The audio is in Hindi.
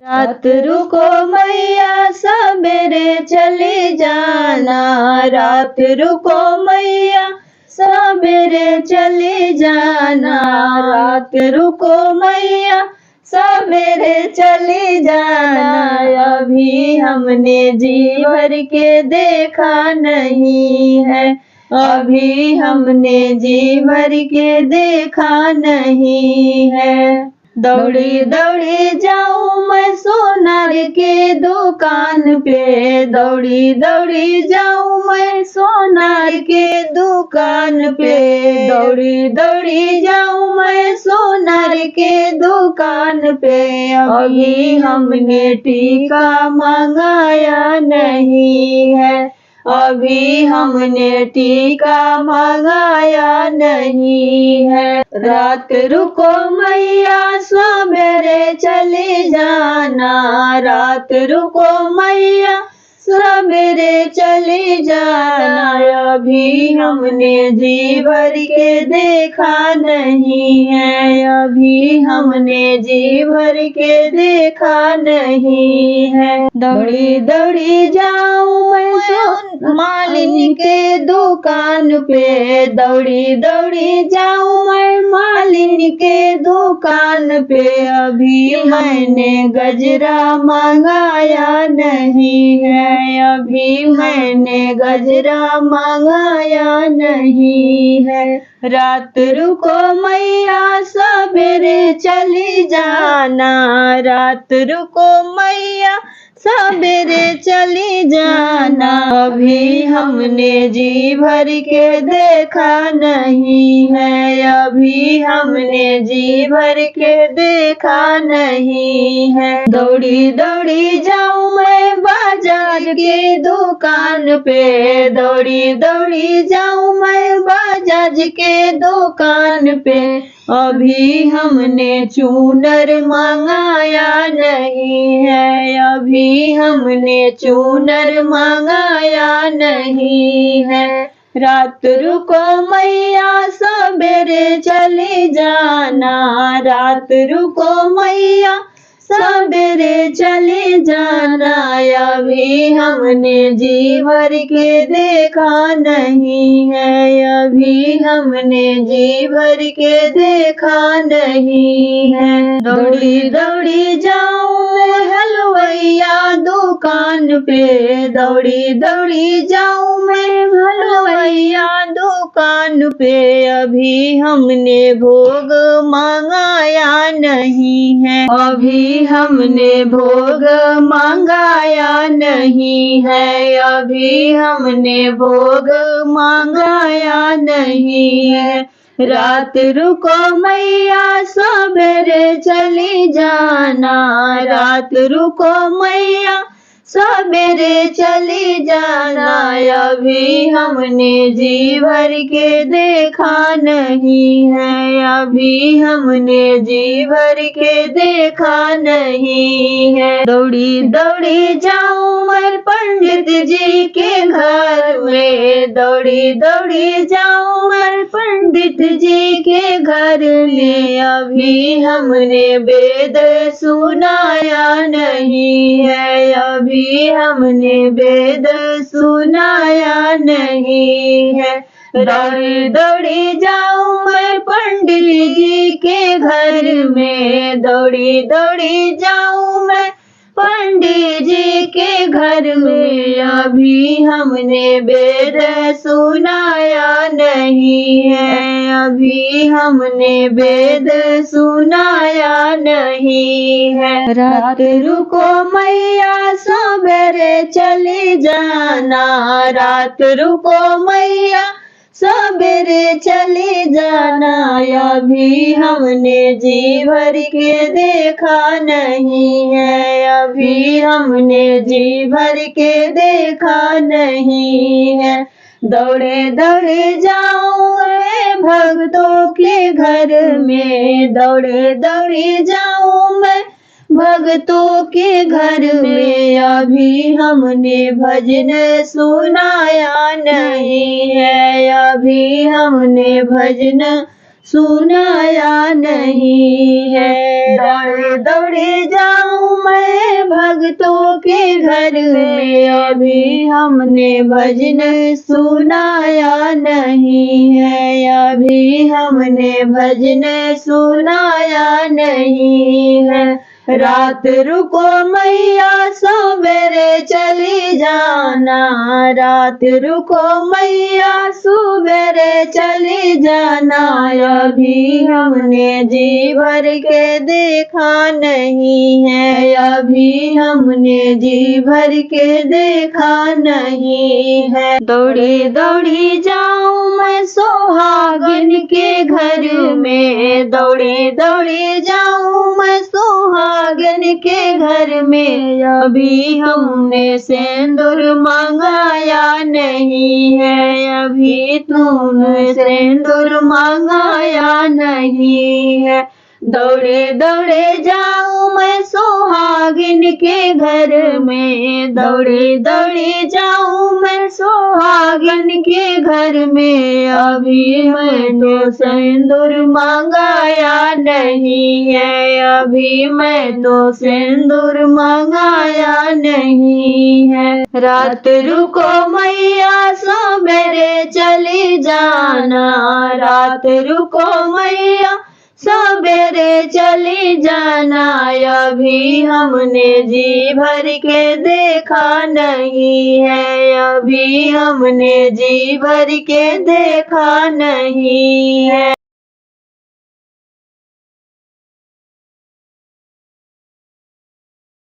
रात रुको मैया सवेरे चली जाना, रात रुको मैया सवेरे चली जाना, रात रुको मैया सवेरे चली जाना। अभी हमने जी भर के देखा नहीं है, अभी हमने जी भर के देखा नहीं है। दौड़ी दौड़ी जाऊं मैं सोनार के दुकान पे, दौड़ी दौड़ी जाऊं मैं सोनार के दुकान पे, दौड़ी दौड़ी जाऊं मैं सोनार के दुकान पे। अभी हमने टीका मंगाया नहीं है, अभी हमने टीका मंगाया नहीं है। रात रुको मैया सवेरे चली जाना, रात रुको मैया सवेरे चली जाना। अभी हमने जी भर के देखा नहीं है, अभी हमने जी भर के देखा नहीं है। दौड़ी दौड़ी जाऊं मैं मालिन के दुकान पे, दौड़ी दौड़ी जाऊं मैं मालिन के दुकान पे। अभी मैंने गजरा मंगाया नहीं है, अभी मैंने गजरा मंगाया नहीं है। रात रुको मैया सवेरे चली जाना, रात रुको मैया सवेरे चली जाना। अभी हमने जी भर के देखा नहीं है, अभी हमने जी भर के देखा नहीं है। दौड़ी दौड़ी जाऊं मैं बाजार के दुकान पे, दौड़ी दौड़ी जाऊं मैं बाजार के दुकान पे। अभी हमने चूनर मंगाया नहीं है, अभी हमने चूनर मंगाया नहीं है। रात रुको मैया सवेरे चली जाना, रात रुको मैया सवेरे चली जाना। अभी हमने जी भर के देखा नहीं है, अभी हमने जी भर के देखा नहीं है। दौड़ी दौड़ी जाऊं हलवैया दुकान पे, दौड़ी दौड़ी जाऊं मैं हलवैया दुकान पे। अभी हमने भोग मंगाया नहीं है, अभी हमने भोग मंगाया नहीं है, अभी हमने भोग मंगाया नहीं है। रात रुको मैया सवेरे चली जाना, रात रुको मैया सवेरे चली जाना। अभी हमने जी भर के देखा नहीं है, अभी हमने जी भर के देखा नहीं है। दौड़ी दौड़ी जाऊं मैं पंडित जी के घर में, दौड़ी दौड़ी जाऊं मैं पंडित जी के घर में। अभी हमने वेद सुनाया नहीं है, अभी हमने वेद सुनाया नहीं है। दौड़ी दौड़ी जाऊं मैं पंडित जी के घर में, दौड़ी दौड़ी जाऊं मैं पंडित जी के घर में। अभी हमने वेद सुनाया नहीं है, अभी हमने वेद सुनाया नहीं है। रात रुको मैया सवेरे चली जाना, रात रुको मैया सवेरे चली जाना। अभी हमने जी भर के देखा नहीं है, अभी हमने जी भर के देखा नहीं है। दौड़े दौड़े जाऊं मैं भक्तों के घर में, दौड़े दौड़े जाऊं मैं भक्तों के घर में। अभी हमने भजन सुनाया नहीं है, अभी हमने भजन सुनाया नहीं है। दौड़े दौड़े जाऊं मैं भक्तों के घर में अभी हमने भजन सुनाया नहीं है, अभी हमने भजन सुनाया नहीं है। रात रुको मैया सवेरे चली जाना, रात रुको मैया सवेरे चली जाना, अभी हमने जी भर के देखा नहीं है, अभी हमने जी भर के देखा नहीं है। दौड़ी दौड़ी जाऊं मैं सुहागन के घर में, दौड़ी दौड़ी जाऊं मैं सुहागन के घर में, अभी हमने सिंदूर मंगाया नहीं है, अभी तूने सिंदूर मंगाया नहीं है। दौड़े दौड़े जाऊं मैं सुहागिन के घर में, दौड़े दौड़े जाऊं मैं सुहागिन के घर में, अभी मैंने सिंदूर मंगाया नहीं है, अभी मैं तो सिंदूर मंगाया नहीं है। रात रुको मैया सवेरे चली जाना, रात रुको मैया सवेरे चली जाना, अभी हमने जी भर के देखा नहीं है, अभी हमने जी भर के देखा नहीं है।